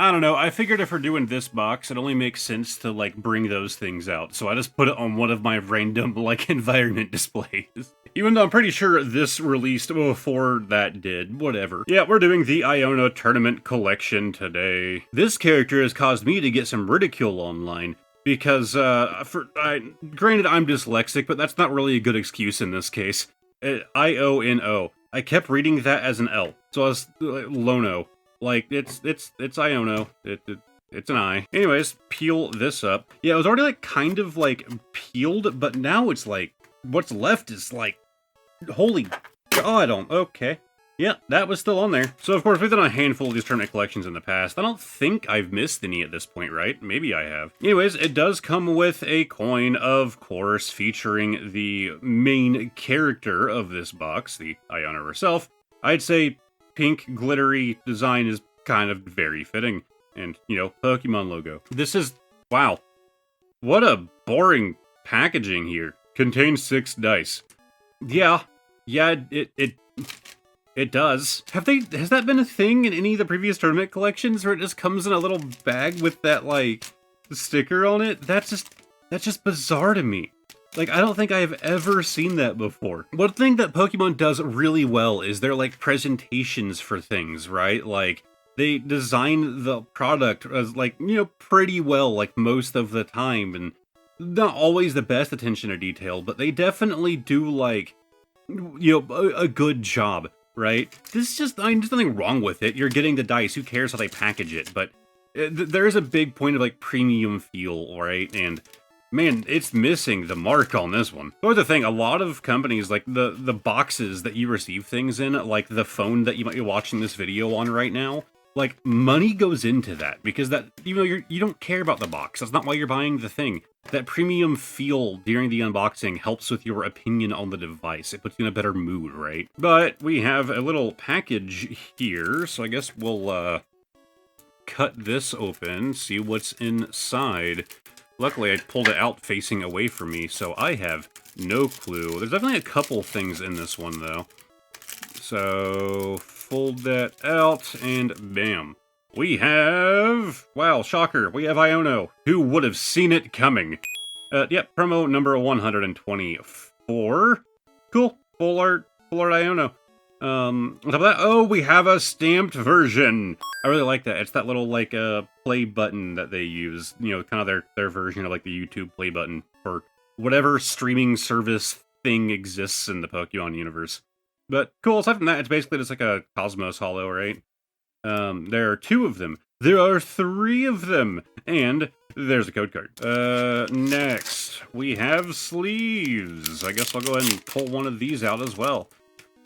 I don't know, I figured if we're doing this box, it only makes sense to, like, bring those things out, so I just put it on one of my random, like, environment displays. Even though I'm pretty sure this released before that did, whatever. Yeah, we're doing the Iono Tournament Collection today. This character has caused me to get some ridicule online, because, granted I'm dyslexic, but that's not really a good excuse in this case. I-O-N-O. I kept reading that as an L, so I was, Lono. Like, it's Iono. It's an I. Anyways, peel this up. Yeah, it was already, like, kind of, like, peeled, but now it's, like, what's left is, like, holy god, okay. Yeah, that was still on there. So, of course, we've done a handful of these tournament collections in the past. I don't think I've missed any at this point, right? Maybe I have. Anyways, it does come with a coin, of course, featuring the main character of this box, the Iono herself. I'd say pink glittery design is kind of very fitting. And, you know, Pokemon logo. This is, wow. What a boring packaging here. Contains 6 dice. Yeah, it does. Has that been a thing in any of the previous tournament collections where it just comes in a little bag with that, like, sticker on it? That's just bizarre to me. Like, I don't think I have ever seen that before. One thing that Pokemon does really well is their, like, presentations for things, right? Like, they design the product as, like, you know, pretty well, like, most of the time, and not always the best attention to detail, but they definitely do, like, you know, a good job, right? This is just, I mean, there's nothing wrong with it. You're getting the dice, who cares how they package it, but there is a big point of, like, premium feel, right? And man, it's missing the mark on this one. But the thing, a lot of companies, like the boxes that you receive things in, like the phone that you might be watching this video on right now, like, money goes into that, because that, even though you don't care about the box, that's not why you're buying the thing. That premium feel during the unboxing helps with your opinion on the device. It puts you in a better mood, right? But we have a little package here, so I guess we'll cut this open, see what's inside. Luckily, I pulled it out facing away from me, so I have no clue. There's definitely a couple things in this one, though. So, fold that out, and bam. We have... wow, shocker, we have Iono. Who would have seen it coming? Yep, promo number 124. Cool, full art Iono. On top of that, oh, we have a stamped version. I really like that. It's that little, like, play button that they use. You know, kind of their version of, like, the YouTube play button for whatever streaming service thing exists in the Pokemon universe. But cool, aside from that, it's basically just like a Cosmos Holo, right? There are 2 of them. There are 3 of them. And there's a code card. Next, we have sleeves. I guess I'll go ahead and pull one of these out as well.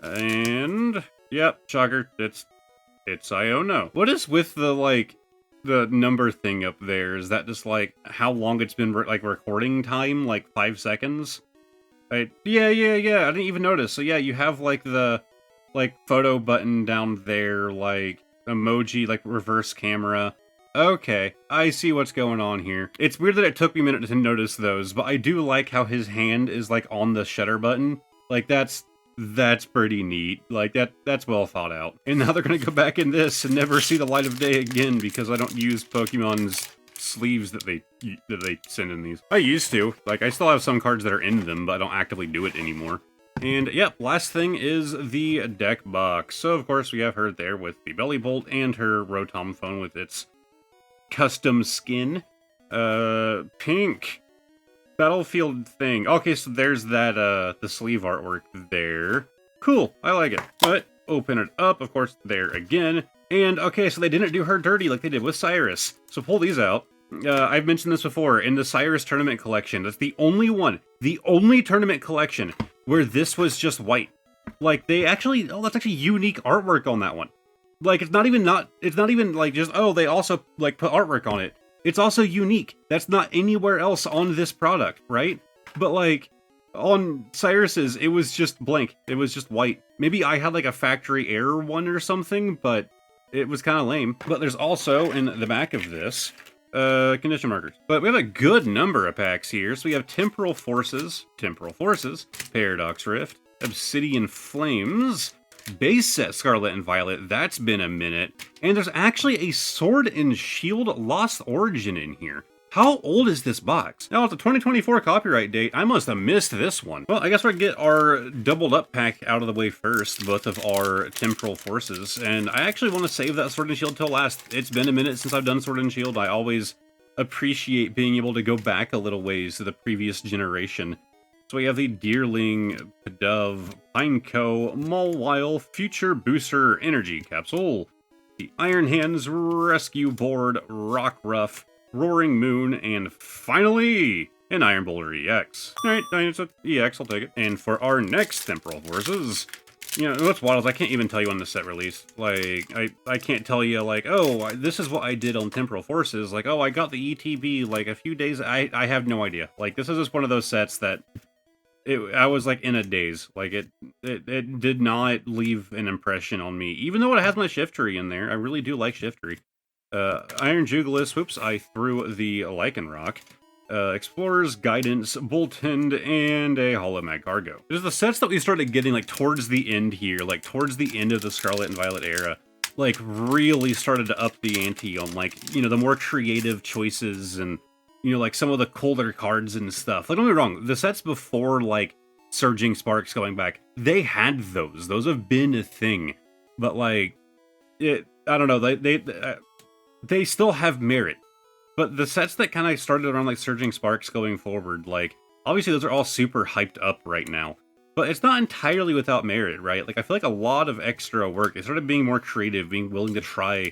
And, yep, shocker, it's Iono. What is with the, like, the number thing up there? Is that just, like, how long it's been, like, recording time? Like, 5 seconds? Yeah, I didn't even notice. So yeah, you have, like, the, like, photo button down there, like, emoji, like, reverse camera. Okay, I see what's going on here. It's weird that it took me a minute to notice those, but I do like how his hand is, like, on the shutter button. Like, that's pretty neat. Like, that's well thought out. And now they're gonna go back in this and never see the light of day again because I don't use Pokemon's sleeves that they send in these. I used to. Like, I still have some cards that are in them, but I don't actively do it anymore. And, yep, last thing is the deck box. So, of course, we have her there with the Belly Bolt and her Rotom phone with its custom skin. Pink Battlefield thing. Okay, so there's that, the sleeve artwork there. Cool, I like it. But, open it up, of course, there again. And, okay, so they didn't do her dirty like they did with Cyrus. So pull these out. I've mentioned this before, in the Cyrus Tournament Collection, that's the only one, the only tournament collection where this was just white. Like, they actually, oh, that's actually unique artwork on that one. Like, it's not even like just, oh, they also, like, put artwork on it. It's also unique. That's not anywhere else on this product, right? But, like, on Cyrus's, it was just blank. It was just white. Maybe I had, like, a factory error one or something, but it was kind of lame. But there's also, in the back of this, condition markers. But we have a good number of packs here. So we have Temporal Forces, Paradox Rift, Obsidian Flames, base set Scarlet and Violet, that's been a minute. And there's actually a Sword and Shield Lost Origin in here. How old is this box? Now, it's a 2024 copyright date. I must have missed this one. Well, I guess we'll get our doubled up pack out of the way first, both of our Temporal Forces. And I actually want to save that Sword and Shield till last. It's been a minute since I've done Sword and Shield. I always appreciate being able to go back a little ways to the previous generation. So we have the Deerling, Pidove, Pineco, Mawile, Future Booster Energy Capsule, the Iron Hands Rescue Board, Rockruff, Roaring Moon, and finally, an Iron Boulder EX. Alright, it's an EX, I'll take it. And for our next Temporal Forces, you know, what's wild is I can't even tell you when the set released. Like, I can't tell you, like, oh, this is what I did on Temporal Forces. Like, oh, I got the ETB, like, a few days. I have no idea. Like, this is just one of those sets that I was, like, in a daze. Like, it did not leave an impression on me. Even though it has my Shiftry in there. I really do like Shiftry. Iron Jugulis, whoops, I threw the Lycanroc. Explorer's Guidance, Boltund, and a Holomag Argo. There's the sets that we started getting, like, towards the end here, like, towards the end of the Scarlet and Violet era, like, really started to up the ante on, like, you know, the more creative choices and, you know, like, some of the colder cards and stuff. Like, don't get me wrong, the sets before, like, Surging Sparks going back, they had those. Those have been a thing. But, like, I don't know, they still have merit. But the sets that kind of started around, like, Surging Sparks going forward, like, obviously those are all super hyped up right now. But it's not entirely without merit, right? Like, I feel like a lot of extra work. They started being more creative, being willing to try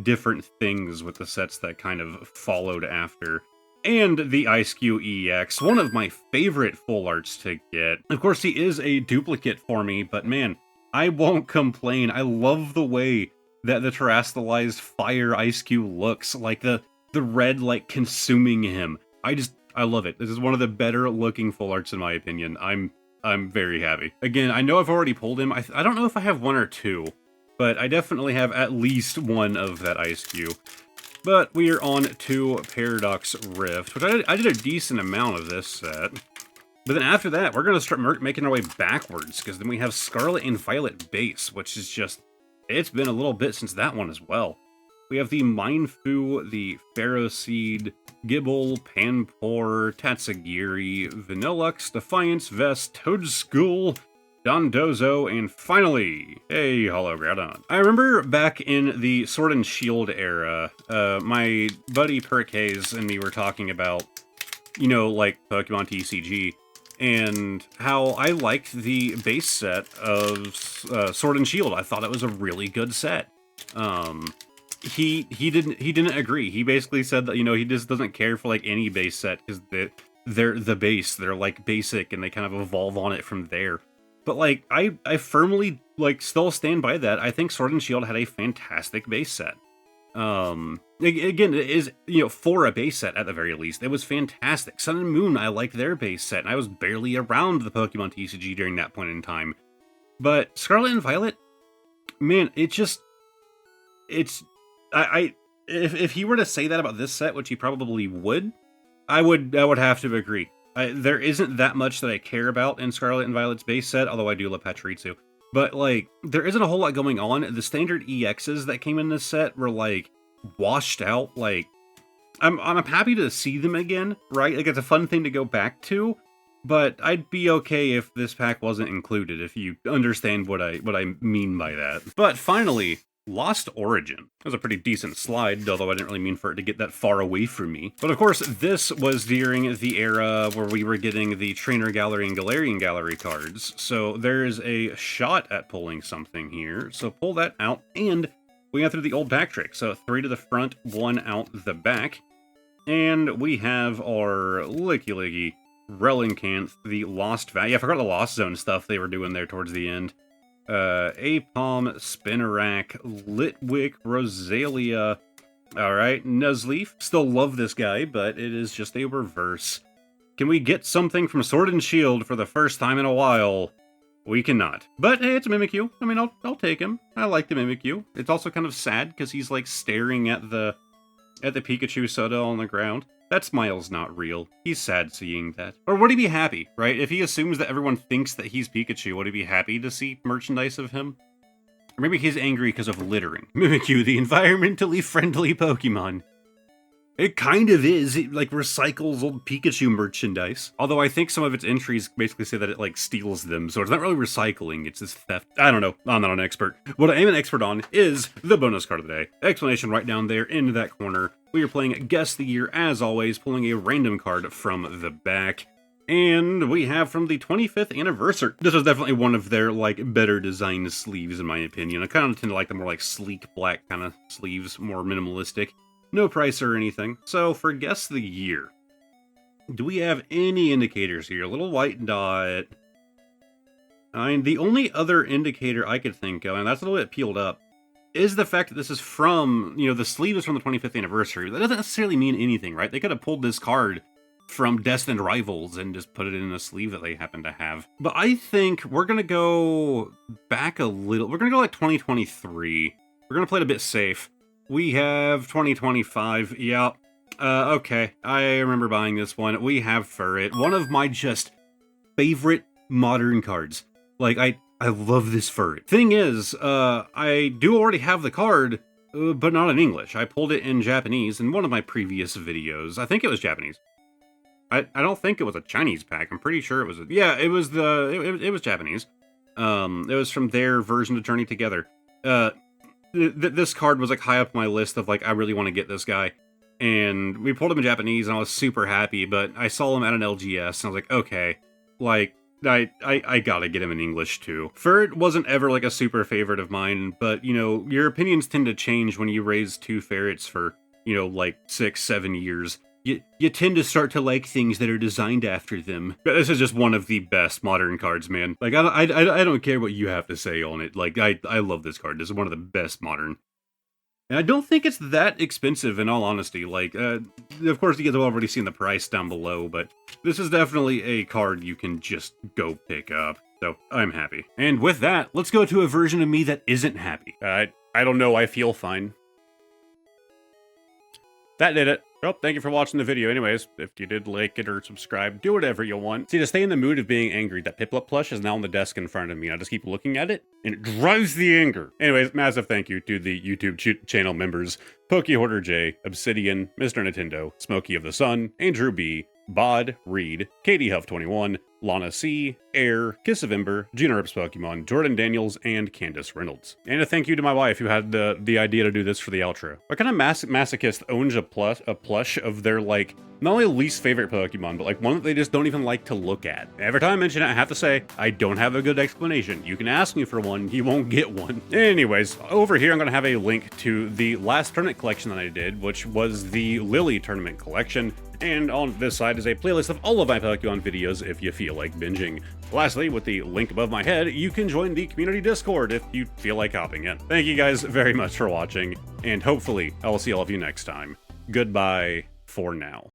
different things with the sets that kind of followed after. And the Ice-Q EX, one of my favorite full arts to get. Of course, he is a duplicate for me, but man, I won't complain. I love the way that the terastallized fire Ice-Q looks, like the red, like, consuming him. I love it. This is one of the better looking full arts in my opinion. I'm very happy. Again, I know I've already pulled him. I don't know if I have one or two, but I definitely have at least one of that Ice-Q. But we are on to Paradox Rift, which I did a decent amount of this set. But then after that, we're going to start making our way backwards, because then we have Scarlet and Violet base, which is just, it's been a little bit since that one as well. We have the Mindfu, the Pharaoh Seed, Gibble, Panpour, Tatsugiri, Vanillux, Defiance Vest, Toadschool, Dondozo, and finally, a Hologroudon. I remember back in the Sword and Shield era, my buddy Perkhaze and me were talking about, you know, like Pokemon TCG, and how I liked the base set of Sword and Shield. I thought it was a really good set. He didn't agree. He basically said that, you know, he just doesn't care for, like, any base set because they're the base. They're, like, basic and they kind of evolve on it from there. But, like, I firmly, like, still stand by that. I think Sword and Shield had a fantastic base set. Again, it is, you know, for a base set at the very least, it was fantastic. Sun and Moon, I liked their base set, and I was barely around the Pokemon TCG during that point in time. But Scarlet and Violet, man, if he were to say that about this set, which he probably would, I would have to agree. There isn't that much that I care about in Scarlet and Violet's base set, although I do love Pachirisu. But, like, there isn't a whole lot going on. The standard EXs that came in this set were, like, washed out. Like, I'm happy to see them again, right? Like, it's a fun thing to go back to, but I'd be okay if this pack wasn't included, if you understand what I mean by that. But finally, Lost Origin. It was a pretty decent slide, although I didn't really mean for it to get that far away from me. But of course, this was during the era where we were getting the Trainer Gallery and Galarian Gallery cards, so there's a shot at pulling something here. So pull that out, and we got through the old pack trick. So 3 to the front, 1 out the back. And we have our Licky Relincanth, the Lost Valley. Yeah, I forgot the Lost Zone stuff they were doing there towards the end. Apom, Spinarak, Litwick, Rosalia. Alright, Nuzleaf. Still love this guy, but it is just a reverse. Can we get something from Sword and Shield for the first time in a while? We cannot. But hey, it's a Mimikyu. I mean, I'll take him. I like the Mimikyu. It's also kind of sad because he's like staring at the Pikachu soda on the ground. That smile's not real. He's sad seeing that. Or would he be happy, right? If he assumes that everyone thinks that he's Pikachu, would he be happy to see merchandise of him? Or maybe he's angry because of littering. Mimikyu, the environmentally friendly Pokemon. It kind of is. It, like, recycles old Pikachu merchandise. Although I think some of its entries basically say that it, like, steals them, so it's not really recycling, it's just theft. I don't know. I'm not an expert. What I am an expert on is the bonus card of the day. Explanation right down there in that corner. We are playing Guess the Year, as always, pulling a random card from the back. And we have from the 25th anniversary. This was definitely one of their, like, better designed sleeves, in my opinion. I kind of tend to like the more, like, sleek black kind of sleeves, more minimalistic. No price or anything. So, for Guess the Year, do we have any indicators here? A little white dot. And the only other indicator I could think of, and that's a little bit peeled up, is the fact that this is from, you know, the sleeve is from the 25th anniversary. That doesn't necessarily mean anything, right? They could have pulled this card from Destined Rivals and just put it in a sleeve that they happen to have. But I think we're going to go back a little. We're going to go like 2023. We're going to play it a bit safe. We have 2025. Yeah. Okay. I remember buying this one. We have Furret. One of my just favorite modern cards. Like, I love this Furret. Thing is, I do already have the card, but not in English. I pulled it in Japanese in one of my previous videos. I think it was Japanese. I don't think it was a Chinese pack. I'm pretty sure it was. Yeah, it was it was Japanese. It was from their version of Journey Together. This card was like high up my list of like, I really want to get this guy. And we pulled him in Japanese and I was super happy, but I saw him at an LGS and I was like, okay, like, I gotta get him in English too. Furret wasn't ever like a super favorite of mine, but you know, your opinions tend to change when you raise two ferrets for, you know, like 6-7 years. You tend to start to like things that are designed after them. But this is just one of the best modern cards, man. Like, I don't care what you have to say on it. Like, I love this card. This is one of the best modern. And I don't think it's that expensive, in all honesty. Like, of course, you guys have already seen the price down below, but this is definitely a card you can just go pick up. So, I'm happy. And with that, let's go to a version of me that isn't happy. I don't know, I feel fine. That did it. Well, thank you for watching the video anyways. If you did like it or subscribe, do whatever you want. See, to stay in the mood of being angry, that Piplup plush is now on the desk in front of me, and I just keep looking at it, and it drives the anger. Anyways, massive thank you to the YouTube channel members, Pokehoarder J, Obsidian, Mr. Nintendo, Smokey of the Sun, Andrew B, Bod, Reed, Katie Huff 21, Lana C, Air, Kiss of Ember, Gina Rips Pokemon, Jordan Daniels, and Candace Reynolds. And a thank you to my wife who had the idea to do this for the outro. What kind of masochist owns a plush of their, like, not only least favorite Pokemon, but like one that they just don't even like to look at? Every time I mention it, I have to say, I don't have a good explanation. You can ask me for one, you won't get one. Anyways, over here I'm going to have a link to the last tournament collection that I did, which was the Lily tournament collection. And on this side is a playlist of all of my Pokemon videos if you feel like binging. Lastly, with the link above my head, you can join the community Discord if you feel like hopping in. Thank you guys very much for watching, and hopefully I will see all of you next time. Goodbye for now.